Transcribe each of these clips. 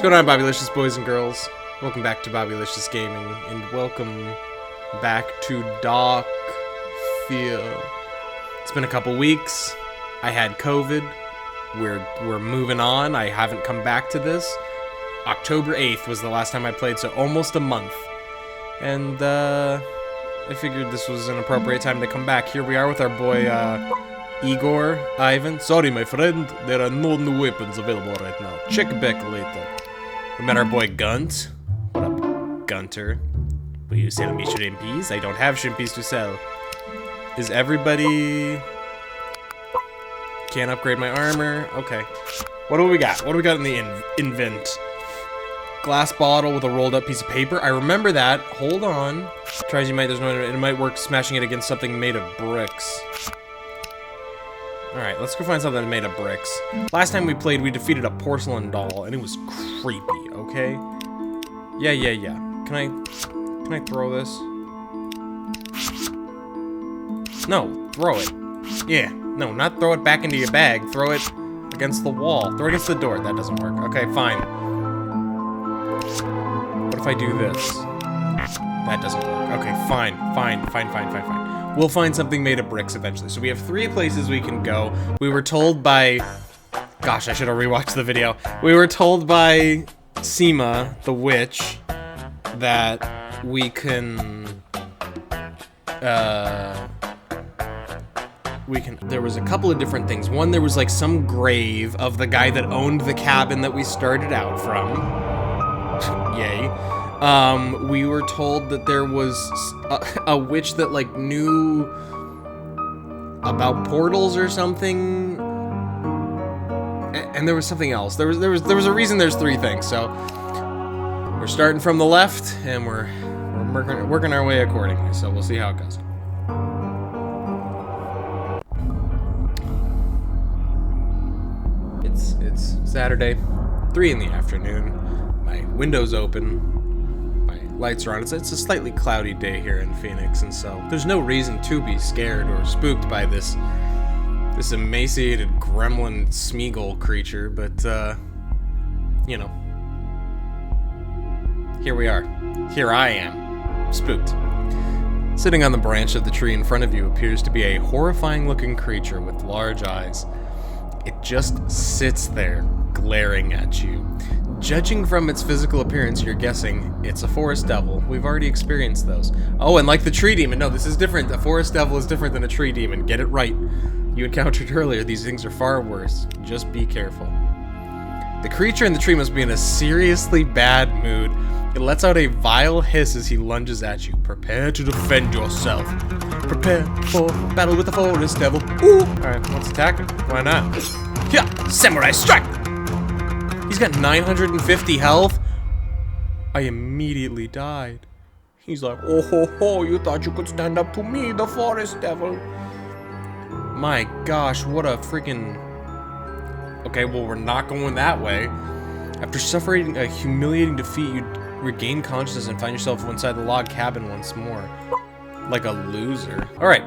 going on, Bobbylicious boys and girls? Welcome back to Bobbylicious Gaming, and welcome back to Dark Fear. It's been a couple weeks. I had COVID. We're moving on. I haven't come back to this. October 8th was the last time I played, so almost a month. And I figured this was an appropriate time to come back. Here we are with our boy Igor, Ivan. Sorry, my friend, there are no new weapons available right now. Check back later. We met our boy Gunt. What up, Gunter? Will you sell me shrimpies? I don't have shrimpies to sell. Is everybody... Can't upgrade my armor. Okay. What do we got? What do we got in the invent? Glass bottle with a rolled up piece of paper. I remember that. Hold on. Tries you might, there's no, it might work smashing it against something made of bricks. Alright, let's go find something made of bricks. Last time we played, we defeated a porcelain doll, and it was creepy, okay? Yeah. Can I throw this? No, throw it. Yeah, no, not throw it back into your bag. Throw it against the wall. Throw it against the door. That doesn't work. Okay, fine. What if I do this? That doesn't work. Okay, fine. We'll find something made of bricks eventually. So we have 3 places we can go. We were told by... Gosh, I should have rewatched the video. We were told by Seema, the witch, that we can... There was a couple of different things. One, there was like some grave of the guy that owned the cabin that we started out from. Yay. We were told that there was a witch that like knew about portals or something, and there was something else. There was a reason. There's 3 things. So we're starting from the left, and we're working our way accordingly. So we'll see how it goes. It's Saturday, 3 in the afternoon. My window's open. Lights are on. It's a slightly cloudy day here in Phoenix, and so there's no reason to be scared or spooked by this emaciated gremlin Smeagol creature, but you know, here we are. Here I am, spooked. Sitting on the branch of the tree in front of you appears to be a horrifying looking creature with large eyes. It just sits there, glaring at you. Judging from its physical appearance, you're guessing it's a forest devil. We've already experienced those. Oh, and like the tree demon. No, this is different. A forest devil is different than a tree demon. Get it right. You encountered earlier. These things are far worse. Just be careful. The creature in the tree must be in a seriously bad mood. It lets out a vile hiss as he lunges at you. Prepare to defend yourself. Prepare for battle with the forest devil. Ooh! Alright, let's attack him. Why not? Yeah! Samurai strike! He's got 950 health. I immediately died. He's like, oh ho ho, you thought you could stand up to me, the forest devil. My gosh, what a freaking... Okay, well, we're not going that way. After suffering a humiliating defeat, you regain consciousness and find yourself inside the log cabin once more. Like a loser. Alright,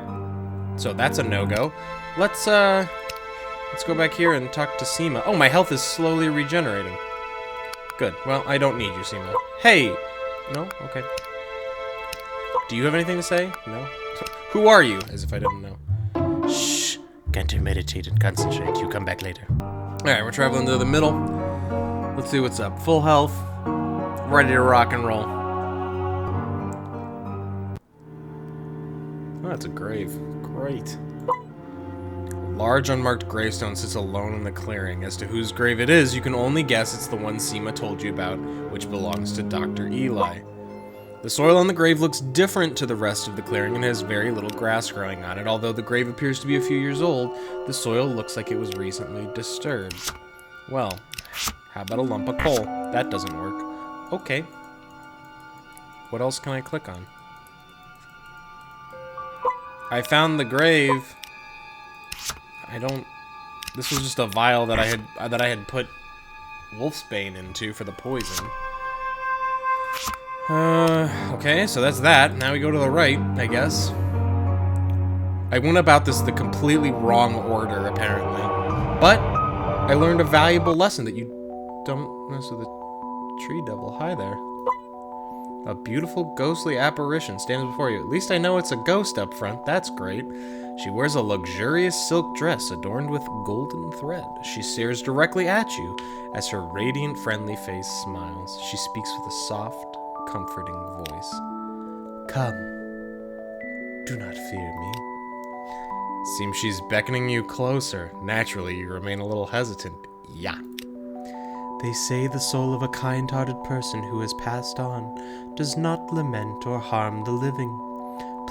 so that's a no-go. Let's go back here and talk to Seema. Oh, my health is slowly regenerating. Good. Well, I don't need you, Seema. Hey! No? Okay. Do you have anything to say? No? Who are you? As if I didn't know. Shh. Can't you meditate and concentrate? You come back later. Alright, we're traveling to the middle. Let's see what's up. Full health. Ready to rock and roll. Oh, that's a grave. Great. Large unmarked gravestone sits alone in the clearing. As to whose grave it is, you can only guess it's the one Seema told you about, which belongs to Dr. Eli. The soil on the grave looks different to the rest of the clearing and has very little grass growing on it. Although the grave appears to be a few years old, the soil looks like it was recently disturbed. Well, how about a lump of coal? That doesn't work. Okay. What else can I click on? I found the grave. I don't... This was just a vial that I had put wolfsbane into for the poison. Okay, so that's that. Now we go to the right, I guess. I went about this the completely wrong order, apparently. But I learned a valuable lesson that you don't mess with the Tree devil, hi there. A beautiful ghostly apparition stands before you. At least I know it's a ghost up front. That's great. She wears a luxurious silk dress adorned with golden thread. She stares directly at you as her radiant, friendly face smiles. She speaks with a soft, comforting voice. Come. Do not fear me. Seems she's beckoning you closer. Naturally, you remain a little hesitant. Yeah. They say the soul of a kind-hearted person who has passed on does not lament or harm the living.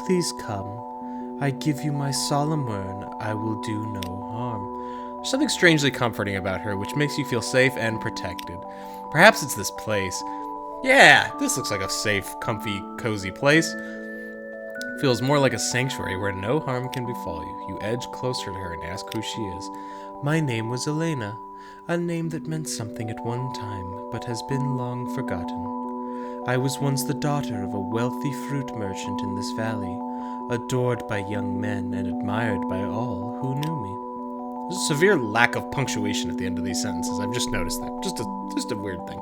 Please come. I give you my solemn word, I will do no harm. There's something strangely comforting about her, which makes you feel safe and protected. Perhaps it's this place. Yeah, this looks like a safe, comfy, cozy place. Feels more like a sanctuary where no harm can befall you. You edge closer to her and ask who she is. My name was Elena, a name that meant something at one time, but has been long forgotten. I was once the daughter of a wealthy fruit merchant in this valley, adored by young men and admired by all who knew me. There's a severe lack of punctuation at the end of these sentences. I've just noticed that. Just a weird thing.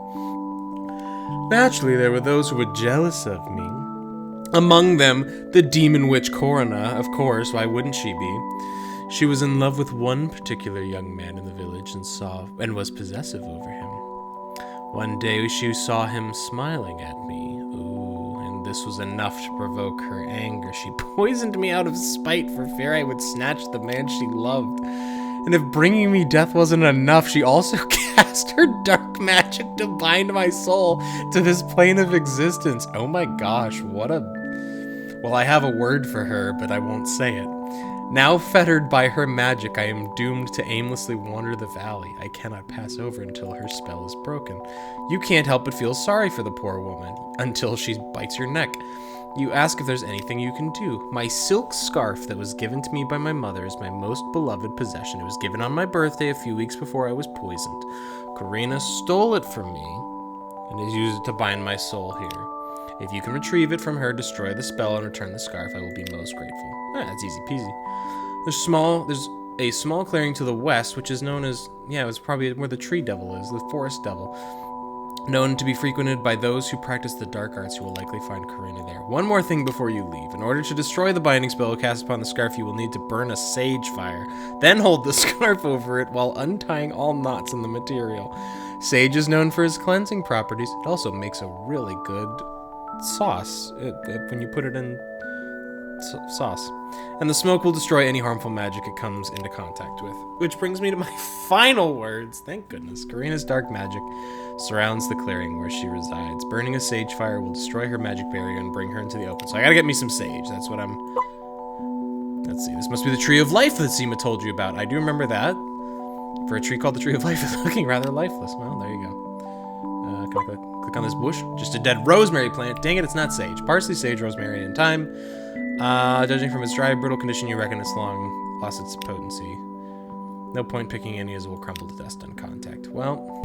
Naturally, there were those who were jealous of me. Among them, the demon witch Corona, of course, why wouldn't she be? She was in love with one particular young man in the village and was possessive over him. One day she saw him smiling at me. Ooh, and this was enough to provoke her anger. She poisoned me out of spite for fear I would snatch the man she loved. And if bringing me death wasn't enough, she also cast her dark magic to bind my soul to this plane of existence. Oh my gosh, what a... Well, I have a word for her, but I won't say it. Now fettered by her magic, I am doomed to aimlessly wander the valley. I cannot pass over until her spell is broken. You can't help but feel sorry for the poor woman until she bites your neck. You ask if there's anything you can do. My silk scarf that was given to me by my mother is my most beloved possession. It was given on my birthday a few weeks before I was poisoned. Karina stole it from me and has used it to bind my soul here. If you can retrieve it from her, destroy the spell, and return the scarf, I will be most grateful. That's easy peasy. There's a small clearing to the west, which is known as, it's probably where the tree devil is, the forest devil. Known to be frequented by those who practice the dark arts. You will likely find Karina there. One more thing before you leave. In order to destroy the binding spell cast upon the scarf, you will need to burn a sage fire. Then hold the scarf over it while untying all knots in the material. Sage is known for its cleansing properties. It also makes a really good sauce when you put it in sauce. And the smoke will destroy any harmful magic it comes into contact with. Which brings me to my final words. Thank goodness. Karina's dark magic surrounds the clearing where she resides. Burning a sage fire will destroy her magic barrier and bring her into the open. So I gotta get me some sage. That's what I'm... Let's see. This must be the Tree of Life that Seema told you about. I do remember that. For a tree called the Tree of Life, it's looking rather lifeless. Well, there you go. Can I click on this bush? Just a dead rosemary plant. Dang it, it's not sage. Parsley, sage, rosemary, and thyme. Judging from its dry, brittle condition, you reckon it's long lost its potency. No point picking any as it will crumble to dust on contact. Well...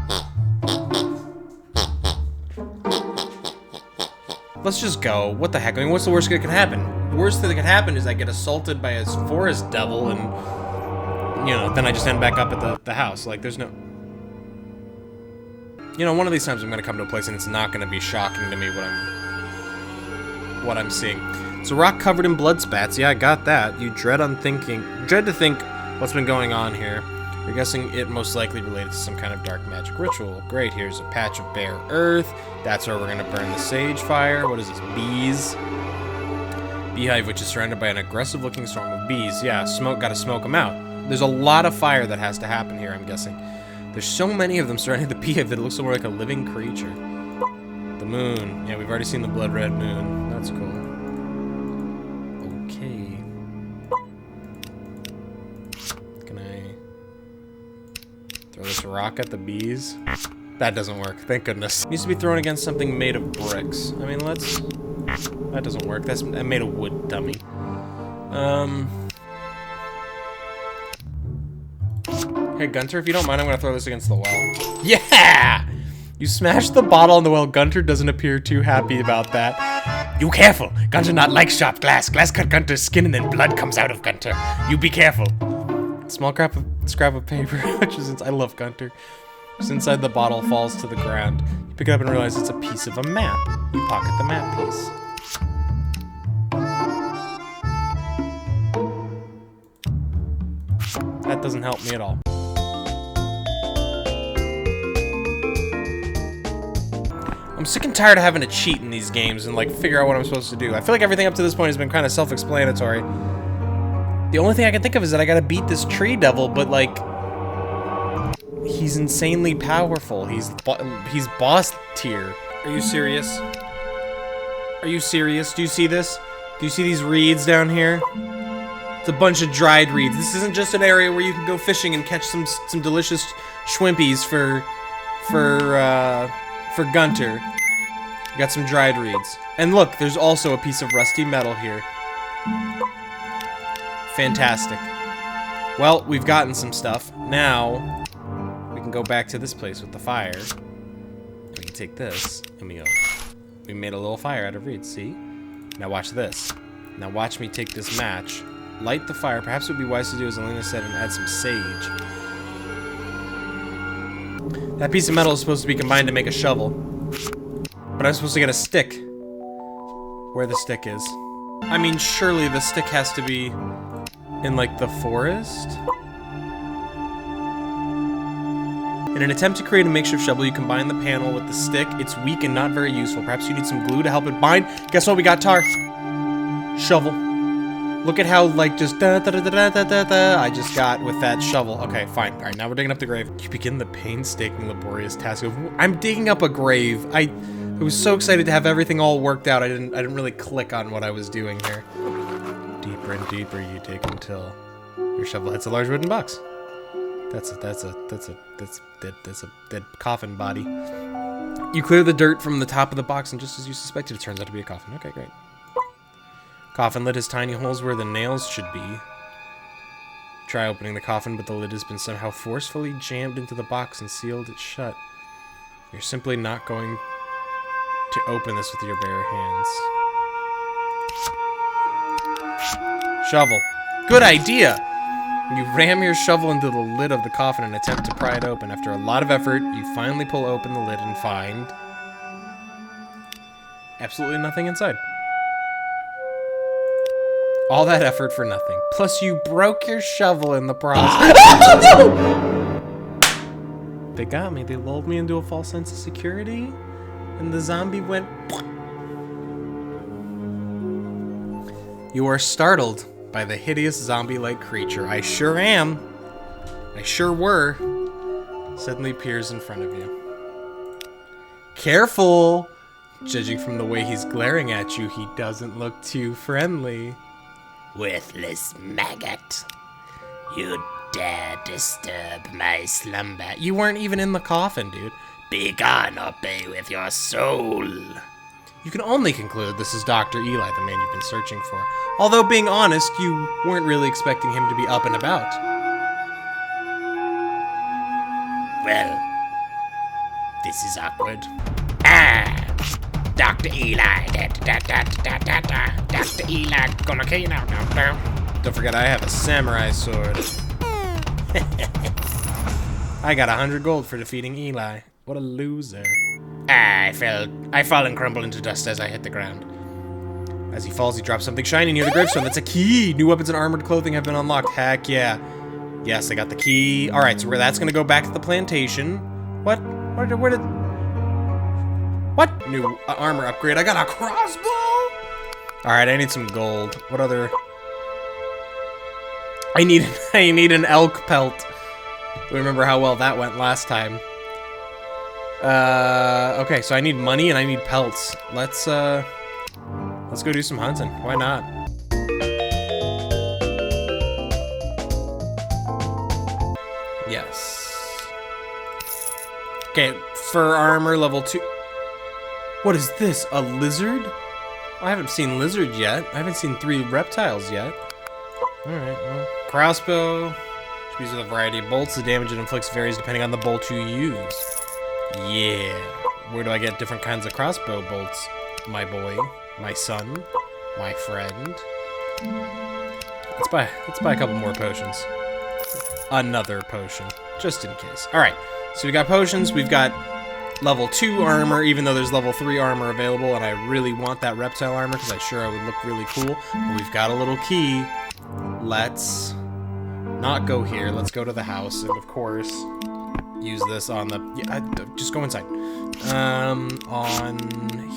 let's just go. What the heck? I mean, what's the worst that could happen? The worst thing that could happen is I get assaulted by a forest devil and, then I just end back up at the house. Like, there's no... one of these times I'm going to come to a place and it's not going to be shocking to me what I'm seeing. It's a rock covered in blood spats. Yeah, I got that. You dread to think what's been going on here. You're guessing it most likely related to some kind of dark magic ritual. Great, here's a patch of bare earth. That's where we're going to burn the sage fire. What is this? Bees. Beehive, which is surrounded by an aggressive looking swarm of bees. Yeah, gotta smoke them out. There's a lot of fire that has to happen here, I'm guessing. There's so many of them surrounding the beehive that it looks more like a living creature. The moon. Yeah, we've already seen the blood red moon. That's cool. Okay. Can I throw this rock at the bees? That doesn't work. Thank goodness. It needs to be thrown against something made of bricks. I mean, that doesn't work. I made a wood dummy. Hey, Gunter, if you don't mind, I'm gonna throw this against the wall. Yeah! You smashed the bottle on the well. Gunter doesn't appear too happy about that. You careful! Gunter not like sharp glass. Glass cut Gunter's skin and then blood comes out of Gunter. You be careful. Small scrap of paper, which is... I love Gunter. What's inside the bottle falls to the ground. You pick it up and realize it's a piece of a map. You pocket the map piece. That doesn't help me at all. I'm sick and tired of having to cheat in these games and like figure out what I'm supposed to do. I feel like everything up to this point has been kind of self-explanatory. The only thing I can think of is that I gotta beat this tree devil, but like, he's insanely powerful. He's boss tier. Are you serious? Are you serious? Do you see this? Do you see these reeds down here? It's a bunch of dried reeds. This isn't just an area where you can go fishing and catch some delicious shwimpies for Gunter. We got some dried reeds. And look, there's also a piece of rusty metal here. Fantastic. Well, we've gotten some stuff. Now, we can go back to this place with the fire. We can take this, and we made a little fire out of reeds, see? Now watch this. Now watch me take this match, light the fire. Perhaps it would be wise to do as Elena said and add some sage. That piece of metal is supposed to be combined to make a shovel. But I'm supposed to get a stick. Where the stick is. I mean, surely the stick has to be in, like, the forest? In an attempt to create a makeshift shovel, you combine the panel with the stick. It's weak and not very useful. Perhaps you need some glue to help it bind. Guess what? We got tar. Shovel. Look at how, like, just da-da-da-da-da-da-da I just got with that shovel. Okay, fine. All right, now we're digging up the grave. You begin the painstaking, laborious task of... I'm digging up a grave. I was so excited to have everything all worked out. I didn't really click on what I was doing here. Deeper and deeper you dig until your shovel hits a large wooden box. That's a dead coffin body. You clear the dirt from the top of the box, and just as you suspected, it turns out to be a coffin. Okay, great. Coffin lid has tiny holes where the nails should be. Try opening the coffin, but the lid has been somehow forcefully jammed into the box and sealed it shut. You're simply not going to open this with your bare hands. Shovel. Good idea! You ram your shovel into the lid of the coffin and attempt to pry it open. After a lot of effort, you finally pull open the lid and find... absolutely nothing inside. All that effort for nothing. Plus, you broke your shovel in the process. They got me. They lulled me into a false sense of security. And the zombie went... You are startled by the hideous zombie-like creature. I sure am. I sure were. Suddenly appears in front of you. Careful! Judging from the way he's glaring at you, he doesn't look too friendly. Worthless maggot. You dare disturb my slumber. You weren't even in the coffin, dude. Begone or pay with your soul. You can only conclude this is Dr. Eli, the man you've been searching for. Although, being honest, you weren't really expecting him to be up and about. Well, this is awkward. Dr. Eli. Dr. Eli gonna kill you now. Don't forget, I have a samurai sword. I got 100 gold for defeating Eli. What a loser. I fall and crumble into dust as I hit the ground. As he falls, he drops something shiny near the gravestone. That's a key! New weapons and armored clothing have been unlocked. Heck yeah. Yes, I got the key. Alright, so that's gonna go back to the plantation. What? Where did... What? New armor upgrade. I got a crossbow! Alright, I need some gold. What other... I need an elk pelt. Remember how well that went last time. Okay, so I need money and I need pelts. Let's go do some hunting. Why not? Yes. Okay, fur armor level 2. What is this? A lizard? I haven't seen lizard yet. I haven't seen 3 reptiles yet. Alright, well. Crossbow. Should be used with a variety of bolts. The damage it inflicts varies depending on the bolt you use. Yeah. Where do I get different kinds of crossbow bolts? My boy. My son. My friend. Let's buy a couple more potions. Another potion. Just in case. Alright. So we got potions, we've got level 2 armor, even though there's level 3 armor available, and I really want that reptile armor because I'm sure I would look really cool. But we've got a little key. Let's not go here. Let's go to the house, and of course, use this on the... Yeah, just go inside. On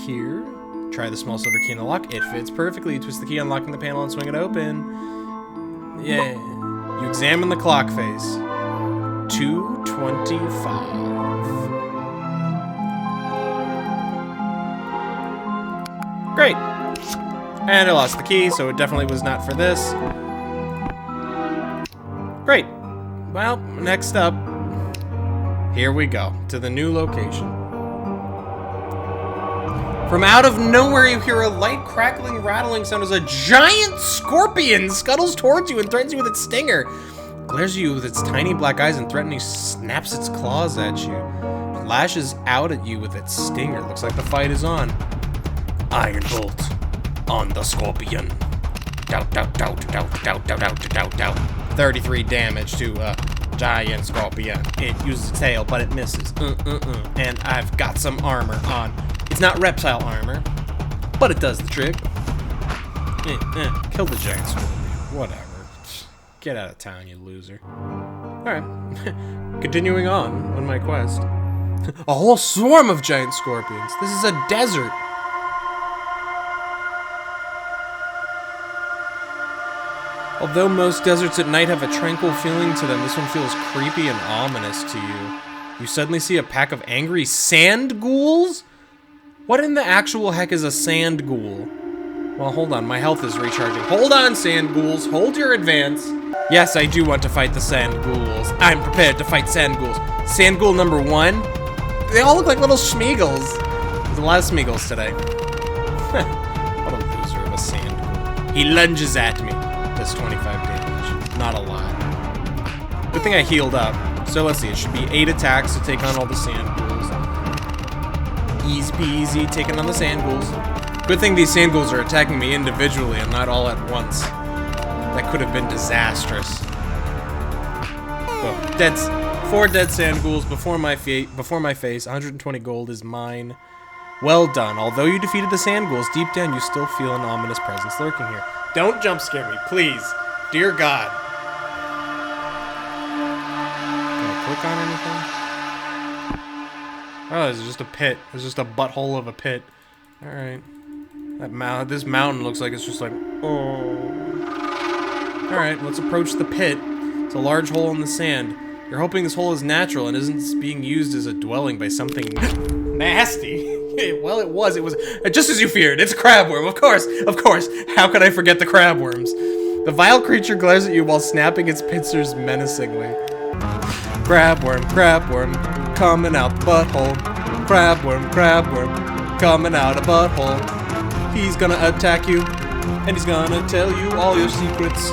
here. Try the small silver key in the lock. It fits perfectly. Twist the key, unlocking the panel, and swing it open. Yeah. You examine the clock face. 2:25. Great. And I lost the key, so it definitely was not for this. Great. Well, next up, here we go, to the new location. From out of nowhere, you hear a light, crackling, rattling sound as a giant scorpion scuttles towards you and threatens you with its stinger. Glares at you with its tiny black eyes and threateningly snaps its claws at you. Lashes out at you with its stinger. Looks like the fight is on. Iron Bolt on the scorpion. Doubt, doubt, doubt, doubt, doubt, doubt, doubt, doubt, doubt. 33 damage to a giant scorpion. It uses its tail, but it misses. And I've got some armor on. It's not reptile armor, but it does the trick. Kill the giant scorpion. Whatever. Get out of town, you loser. Alright. Continuing on my quest. A whole swarm of giant scorpions. This is a desert. Although most deserts at night have a tranquil feeling to them, this one feels creepy and ominous to you. You suddenly see a pack of angry sand ghouls? What in the actual heck is a sand ghoul? Well, hold on, my health is recharging. Hold on, sand ghouls, hold your advance. Yes, I do want to fight the sand ghouls. I'm prepared to fight sand ghouls. Sand ghoul number 1? They all look like little Smeagol's. There's a lot of Smeagol's today. What a loser of a sand ghoul. He lunges at me. Does 25 damage. Not a lot. Good thing I healed up. So let's see, it should be 8 attacks to take on all the sand ghouls. Easy peasy, taking on the sand ghouls. Good thing these sand ghouls are attacking me individually and not all at once. That could have been disastrous. Oh, 4 dead sand ghouls before my face. 120 gold is mine. Well done. Although you defeated the sand ghouls, deep down you still feel an ominous presence lurking here. Don't jump scare me, please. Dear God. Can I click on anything? Oh, there's just a pit. There's just a butthole of a pit. Alright. This mountain looks like it's just like, oh. Alright, let's approach the pit. It's a large hole in the sand. You're hoping this hole is natural and isn't being used as a dwelling by something nasty. Well, it was just as you feared. It's a crabworm, of course. How could I forget the crabworms? The vile creature glares at you while snapping its pincers menacingly. Crabworm, crabworm, coming out the butthole. Crabworm, crabworm, coming out a butthole. He's gonna attack you, and he's gonna tell you all your secrets.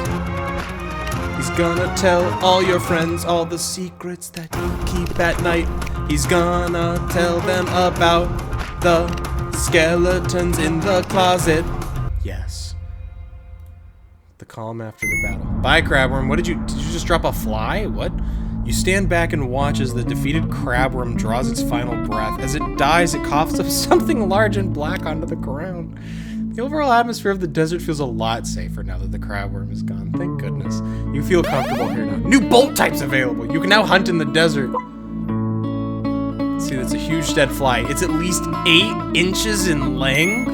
He's gonna tell all your friends all the secrets that you keep at night. He's gonna tell them about the skeletons in the closet. Yes. The calm after the battle. Bye, crabworm. Did you just drop a fly? What? You stand back and watch as the defeated crabworm draws its final breath. As it dies, it coughs up something large and black onto the ground. The overall atmosphere of the desert feels a lot safer now that the crabworm is gone. Thank goodness. You feel comfortable here now. New bolt types available! You can now hunt in the desert. See, that's a huge dead fly. It's at least 8 inches in length.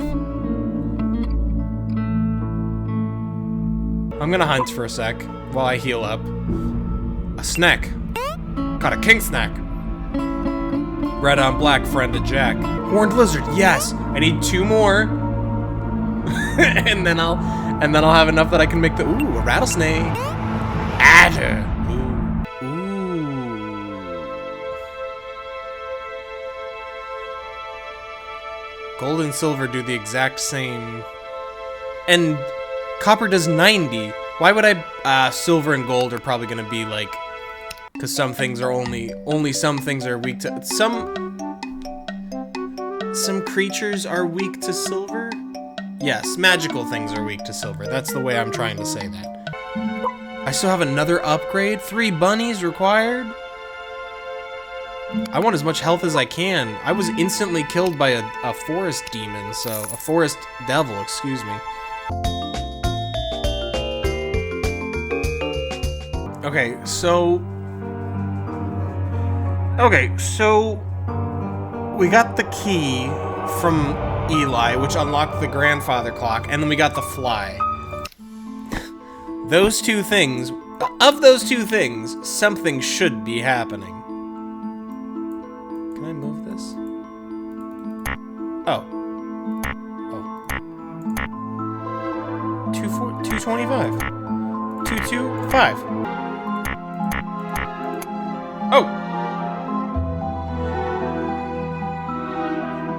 I'm gonna hunt for a sec while I heal up. A snack. Caught a king snack. Red on black, friend of Jack. Horned lizard, yes. I need 2 more. and then I'll have enough that I can make the a rattlesnake. Adder. Ooh. Gold and silver do the exact same. And copper does 90. Why would I silver and gold are probably gonna be like, because some things are only some things are weak to some creatures are weak to silver? Yes, magical things are weak to silver. That's the way I'm trying to say that. I still have another upgrade. 3 bunnies required. I want as much health as I can. I was instantly killed by a forest demon, so... A forest devil, excuse me. Okay, so... We got the key from Eli, which unlocked the grandfather clock, and then we got the fly. Those two things... Of those two things, something should be happening. Can I move this? Oh. 225. 225. Oh!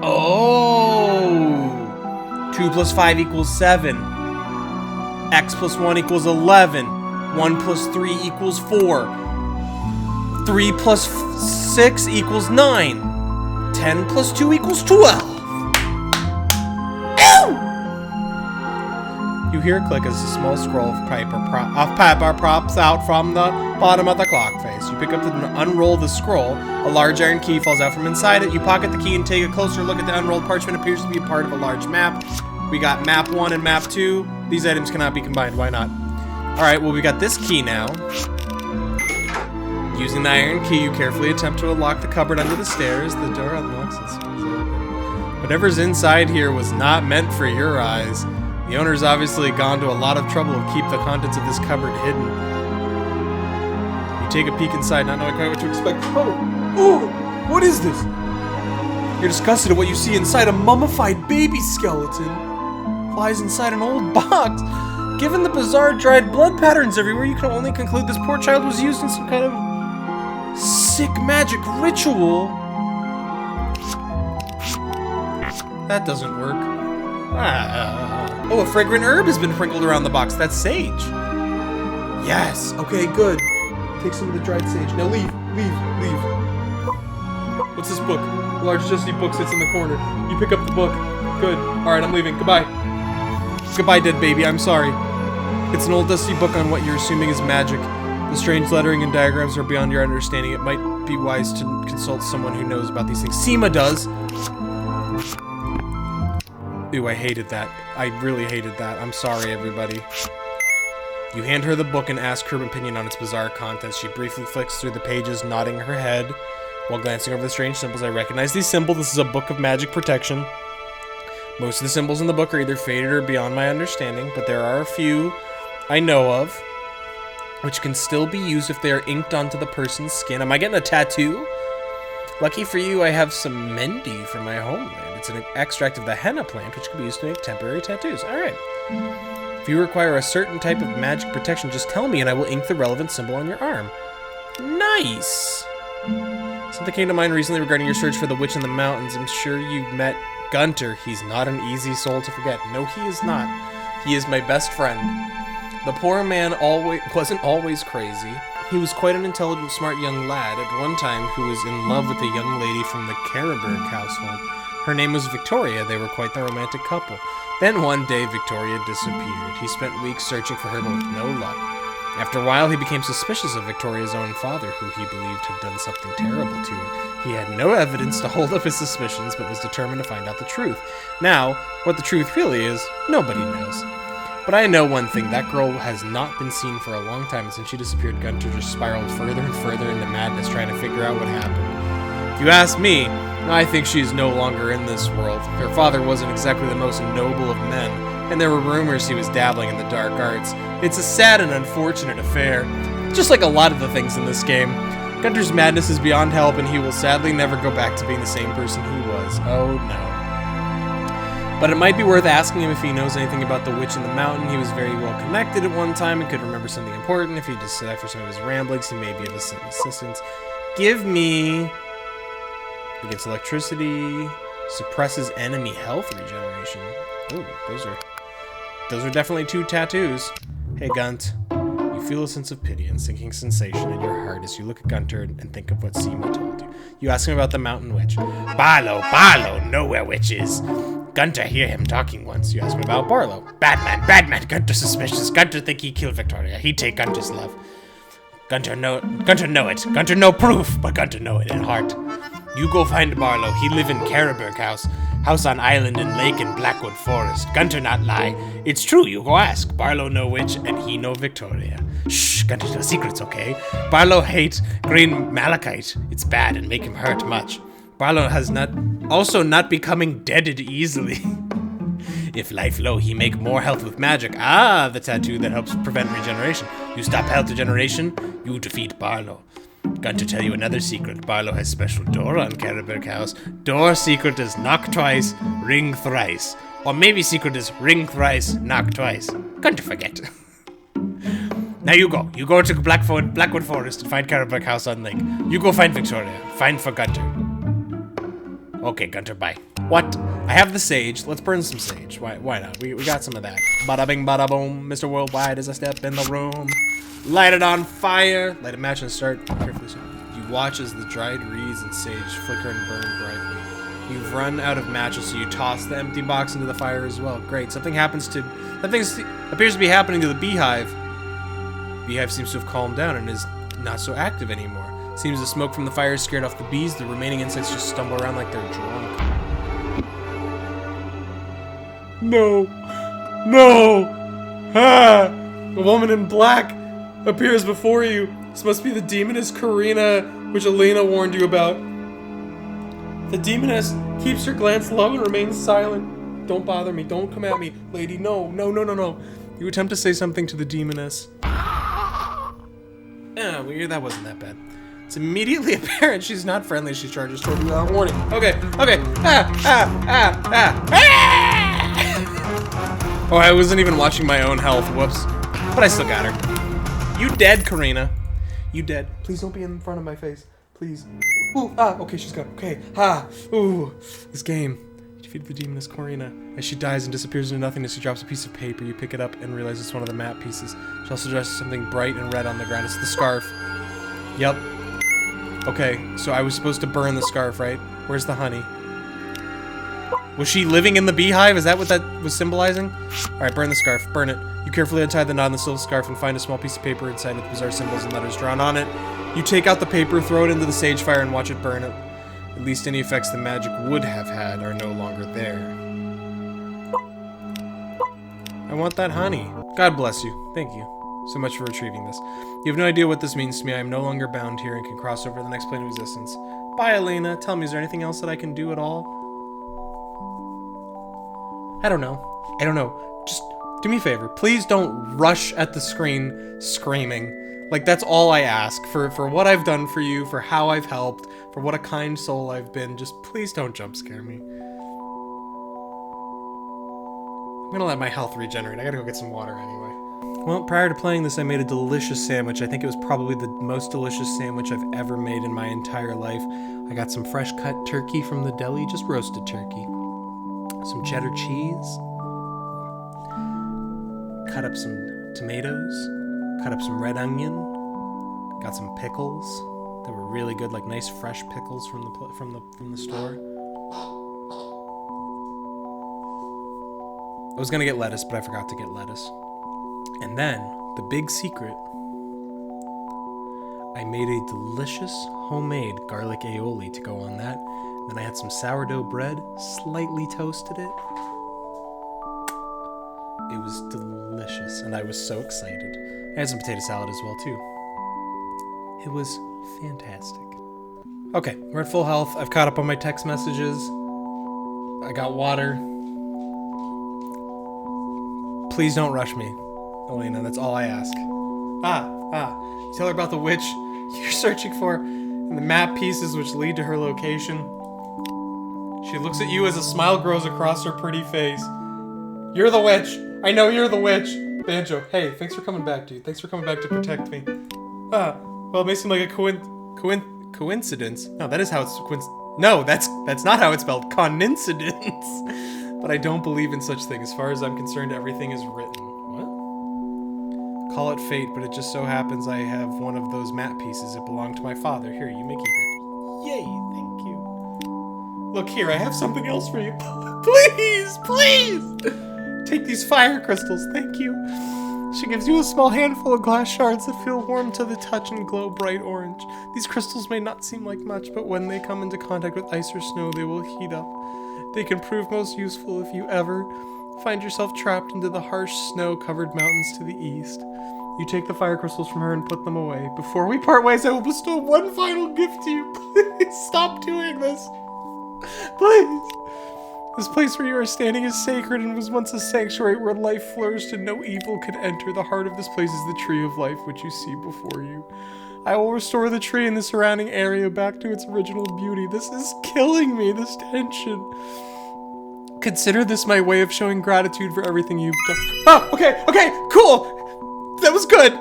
Oh! 2 plus 5 equals 7. X plus 1 equals 11. 1 plus 3 equals 4. 3 plus 6 equals 9. 10 plus 2 equals 12. Ew! You hear a click as a small scroll of paper props out from the bottom of the clock face. You pick up and unroll the scroll. A large iron key falls out from inside it. You pocket the key and take a closer look at the unrolled parchment. It appears to be a part of a large map. We got map 1 and map 2. These items cannot be combined. Why not? Alright, well, we got this key now. Using the iron key, you carefully attempt to unlock the cupboard under the stairs. The door unlocks and swings open. Whatever's inside here was not meant for your eyes. The owner's obviously gone to a lot of trouble to keep the contents of this cupboard hidden. You take a peek inside, not knowing quite what to expect. Oh! What is this? You're disgusted at what you see inside. A mummified baby skeleton lies inside an old box. Given the bizarre dried blood patterns everywhere, you can only conclude this poor child was used in some kind of sick magic ritual. That doesn't work. Oh, a fragrant herb has been sprinkled around the box. That's sage. Yes. Okay, good. Take some of the dried sage. Now leave. What's this book? A large dusty book sits in the corner. You pick up the book. Good. Alright, I'm leaving. Goodbye. Goodbye, dead baby. I'm sorry. It's an old dusty book on what you're assuming is magic. The strange lettering and diagrams are beyond your understanding. It might be wise to consult someone who knows about these things. Seema does. Ooh, I hated that. I really hated that. I'm sorry, everybody. You hand her the book and ask her opinion on its bizarre contents. She briefly flicks through the pages, nodding her head. While glancing over the strange symbols, I recognize these symbols. This is a book of magic protection. Most of the symbols in the book are either faded or beyond my understanding, but there are a few I know of, which can still be used if they are inked onto the person's skin. Am I getting a tattoo? Lucky for you, I have some Mendi from my homeland. It's an extract of the henna plant, which can be used to make temporary tattoos. Alright. If you require a certain type of magic protection, just tell me and I will ink the relevant symbol on your arm. Nice! Something came to mind recently regarding your search for the witch in the mountains. I'm sure you met Gunter. He's not an easy soul to forget. No, he is not. He is my best friend. The poor man wasn't always crazy. He was quite an intelligent, smart young lad at one time who was in love with a young lady from the Karaberg household. Her name was Victoria. They were quite the romantic couple. Then one day, Victoria disappeared. He spent weeks searching for her, but with no luck. After a while, he became suspicious of Victoria's own father, who he believed had done something terrible to her. He had no evidence to hold up his suspicions, but was determined to find out the truth. Now, what the truth really is, nobody knows. But I know one thing, that girl has not been seen for a long time, and since she disappeared, Gunter just spiraled further and further into madness trying to figure out what happened. If you ask me, I think she is no longer in this world. Her father wasn't exactly the most noble of men, and there were rumors he was dabbling in the dark arts. It's a sad and unfortunate affair, just like a lot of the things in this game. Gunter's madness is beyond help, and he will sadly never go back to being the same person he was. Oh no. But it might be worth asking him if he knows anything about the witch in the mountain. He was very well connected at one time and could remember something important. If he deciphered some of his ramblings, he may be of some assistance. Give me... Against electricity, suppresses enemy health regeneration. Ooh, those are definitely two tattoos. Hey, Gunt. You feel a sense of pity and sinking sensation in your heart as you look at Gunter and think of what Seema told you. You ask him about the mountain witch. Barlow, know where witch is. Gunter hear him talking once. You ask him about Barlow. Bad man, Gunter suspicious. Gunter think he killed Victoria. He take Gunter's love. Gunter know it. Gunter know proof, but Gunter know it in heart. You go find Barlow. He live in Carroburg House. House on island and lake in Blackwood Forest. Gunter not lie. It's true, you go ask. Barlow know witch, and he know Victoria. Shh, Gunter no secrets, okay? Barlow hate green malachite. It's bad and make him hurt much. Barlow has not becoming deaded easily. If life low, he make more health with magic. Ah, the tattoo that helps prevent regeneration. You stop health degeneration, you defeat Barlow. Gunter tell you another secret. Barlow has special door on Carroburg House. Door secret is knock twice, ring thrice. Or maybe secret is ring thrice, knock twice. Gunter forget. Now you go. You go to Blackwood Forest and find Carroburg House on Lake. You go find Victoria. Find for Gunter. Okay, Gunter, bye. What? I have the sage. Let's burn some sage. Why not? We got some of that. Bada bing, bada boom. Mr. Worldwide as I step in the room. Light it on fire. Light a match and start carefully. You watch as the dried reeds and sage flicker and burn brightly. You've run out of matches, so you toss the empty box into the fire as well. Great. Something appears to be happening to the beehive. Beehive seems to have calmed down and is not so active anymore. Seems the smoke from the fire scared off the bees. The remaining insects just stumble around like they're drunk. No! No! Ah! A woman in black appears before you. This must be the demoness Karina, which Elena warned you about. The demoness keeps her glance low and remains silent. Don't bother me. Don't come at me. Lady, no. No, no, no, no. You attempt to say something to the demoness. Weird. That wasn't that bad. It's immediately apparent she's not friendly. She charges toward you without warning. Okay. Oh, I wasn't even watching my own health. Whoops. But I still got her. You dead, Karina. You dead. Please don't be in front of my face. Please. Ooh, okay, she's gone. Okay. Ooh. This game. You defeated the demoness Karina. As she dies and disappears into nothingness, she drops a piece of paper. You pick it up and realize it's one of the map pieces. She also dresses something bright and red on the ground. It's the scarf. Yep. Okay, so I was supposed to burn the scarf, right? Where's the honey? Was she living in the beehive? Is that what that was symbolizing? Alright, burn the scarf. Burn it. You carefully untie the knot in the silk scarf and find a small piece of paper inside with bizarre symbols and letters drawn on it. You take out the paper, throw it into the sage fire, and watch it burn it. At least any effects the magic would have had are no longer there. I want that honey. God bless you. Thank you so much for retrieving this. You have no idea what this means to me. I am no longer bound here and can cross over to the next plane of existence. Bye, Elena. Tell me, is there anything else that I can do at all? I don't know. Just do me a favor. Please don't rush at the screen screaming. Like, that's all I ask. For what I've done for you, for how I've helped, for what a kind soul I've been. Just please don't jump scare me. I'm gonna let my health regenerate. I gotta go get some water anyway. Well, prior to playing this, I made a delicious sandwich. I think it was probably the most delicious sandwich I've ever made in my entire life. I got some fresh cut turkey from the deli, just roasted turkey. Some cheddar cheese. Cut up some tomatoes. Cut up some red onion. Got some pickles that were really good, like nice fresh pickles from the store. I was gonna get lettuce, but I forgot to get lettuce. And then, the big secret, I made a delicious homemade garlic aioli to go on that. Then I had some sourdough bread, slightly toasted it. It was delicious, and I was so excited. I had some potato salad as well, too. It was fantastic. Okay, we're at full health. I've caught up on my text messages. I got water. Please don't rush me, Elena. That's all I ask. Tell her about the witch you're searching for and the map pieces which lead to her location. She looks at you as a smile grows across her pretty face. You're the witch. I know you're the witch. Banjo, hey, thanks for coming back, dude. Thanks for coming back to protect me. Well, it may seem like a coincidence. No, that is how it's No, that's not how it's spelled. Conincidence. But I don't believe in such things. As far as I'm concerned, everything is written. What? Call it fate, but it just so happens I have one of those map pieces. It belonged to my father. Here, you may keep it. Yay, thank you. Look here, I have something else for you. Please! Take these fire crystals, thank you. She gives you a small handful of glass shards that feel warm to the touch and glow bright orange. These crystals may not seem like much, but when they come into contact with ice or snow, they will heat up. They can prove most useful if you ever find yourself trapped into the harsh snow-covered mountains to the east. You take the fire crystals from her and put them away. Before we part ways, I will bestow one final gift to you. Please stop doing this. Please. This place where you are standing is sacred and was once a sanctuary where life flourished and no evil could enter. The heart of this place is the tree of life which you see before you. I will restore the tree and the surrounding area back to its original beauty. This is killing me, this tension. Consider this my way of showing gratitude for everything you've done. Oh, okay, cool! That was good!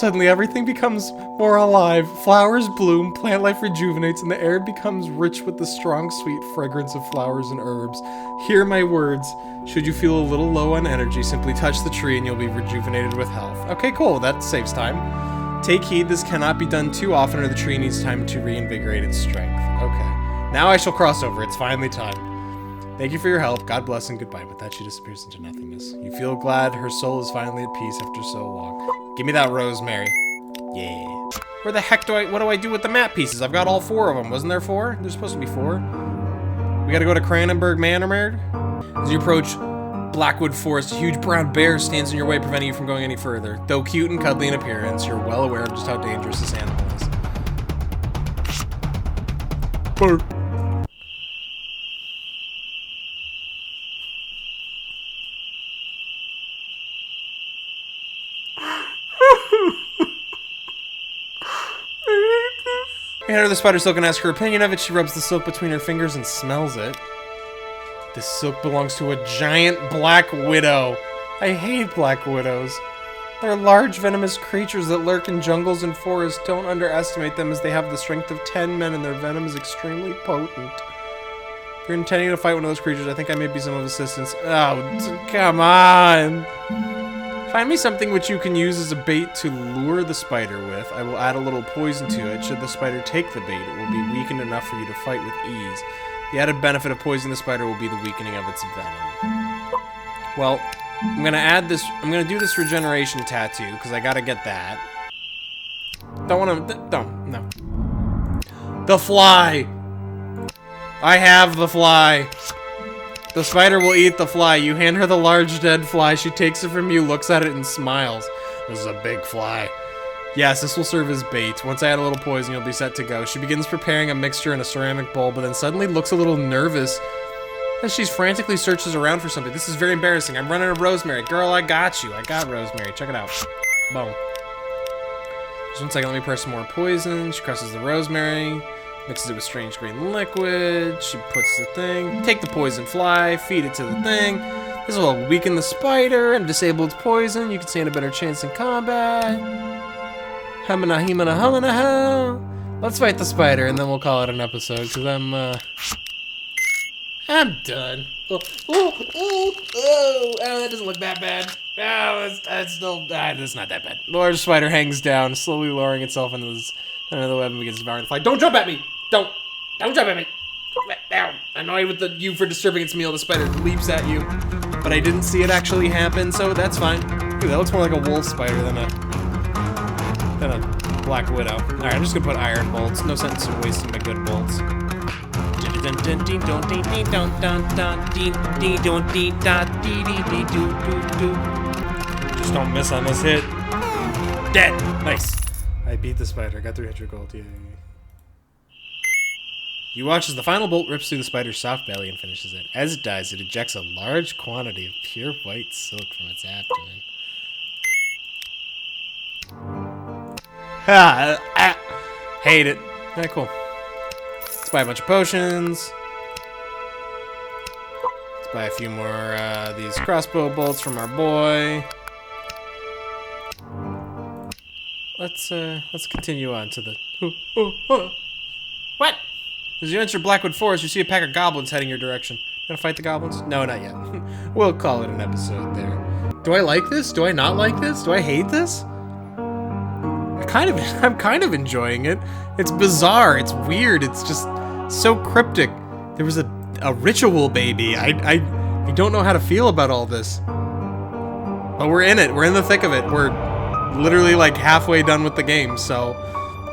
Suddenly everything becomes more alive. Flowers bloom, plant life rejuvenates, and the air becomes rich with the strong, sweet fragrance of flowers and herbs. Hear my words. Should you feel a little low on energy, simply touch the tree and you'll be rejuvenated with health. Okay, cool. That saves time. Take heed, this cannot be done too often or the tree needs time to reinvigorate its strength. Okay. Now I shall cross over. It's finally time. Thank you for your help. God bless and goodbye. With that, she disappears into nothingness. You feel glad her soul is finally at peace after so long. Give me that rosemary. Yeah. Where the heck what do I do with the map pieces? I've got all 4 of them. Wasn't there 4? There's supposed to be 4. We gotta go to Cranenburg Manor. As you approach Blackwood Forest, a huge brown bear stands in your way, preventing you from going any further. Though cute and cuddly in appearance, you're well aware of just how dangerous this animal is. Bark. You hand her the spider silk and ask her opinion of it. She rubs the silk between her fingers and smells it. This silk belongs to a giant black widow. I hate black widows. They're large venomous creatures that lurk in jungles and forests. Don't underestimate them as they have the strength of 10 men and their venom is extremely potent. If you're intending to fight one of those creatures, I think I may be some of assistance. Oh, come on! Find me something which you can use as a bait to lure the spider with. I will add a little poison to it. Should the spider take the bait, it will be weakened enough for you to fight with ease. The added benefit of poisoning the spider will be the weakening of its venom. Well, I'm gonna do this regeneration tattoo, because I gotta get that. No. The fly! I have the fly! The spider will eat the fly. You hand her the large dead fly. She takes it from you, looks at it, and smiles. This is a big fly. Yes, this will serve as bait. Once I add a little poison, you'll be set to go. She begins preparing a mixture in a ceramic bowl, but then suddenly looks a little nervous as she frantically searches around for something. This is very embarrassing. I'm running out of rosemary. Girl, I got you. I got rosemary. Check it out. Boom. Just 1 second. Let me press some more poison. She crushes the rosemary. Mixes it with strange green liquid. She puts the thing. Take the poison fly. Feed it to the thing. This will weaken the spider and disable its poison. You can stand a better chance in combat. Humana himana humana ha. Let's fight the spider and then we'll call it an episode because I'm done. Oh, that doesn't look that bad. Oh, it's still, it's not that bad. The large spider hangs down, slowly lowering itself into the web and begins devouring the fly. Don't jump at me! Don't jump at me! Ow. Annoyed with you for disturbing its meal, the spider leaps at you. But I didn't see it actually happen, so that's fine. Ooh, that looks more like a wolf spider than a black widow. Alright, I'm just gonna put iron bolts. No sense in wasting my good bolts. Just don't miss on this hit. Dead! Nice. I beat the spider. I got 300 gold. Yay. You watch as the final bolt rips through the spider's soft belly and finishes it. As it dies, it ejects a large quantity of pure white silk from its abdomen. Hate it. Alright, cool. Let's buy a bunch of potions. Let's buy a few more these crossbow bolts from our boy. Let's continue on to the... What? As you enter Blackwood Forest, you see a pack of goblins heading your direction. Gonna fight the goblins? No, not yet. We'll call it an episode there. Do I like this? Do I not like this? Do I hate this? I'm kind of enjoying it. It's bizarre. It's weird. It's just so cryptic. There was a ritual baby. I don't know how to feel about all this. But we're in it. We're in the thick of it. We're literally like halfway done with the game, so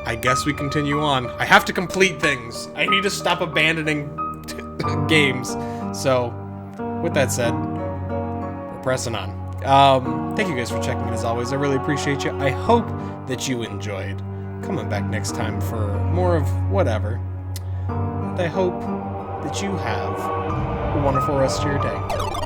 I guess we continue on. I have to complete things. I need to stop abandoning games. So, with that said, we're pressing on. Thank you guys for checking in as always. I really appreciate you. I hope that you enjoyed coming back next time for more of whatever. And I hope that you have a wonderful rest of your day.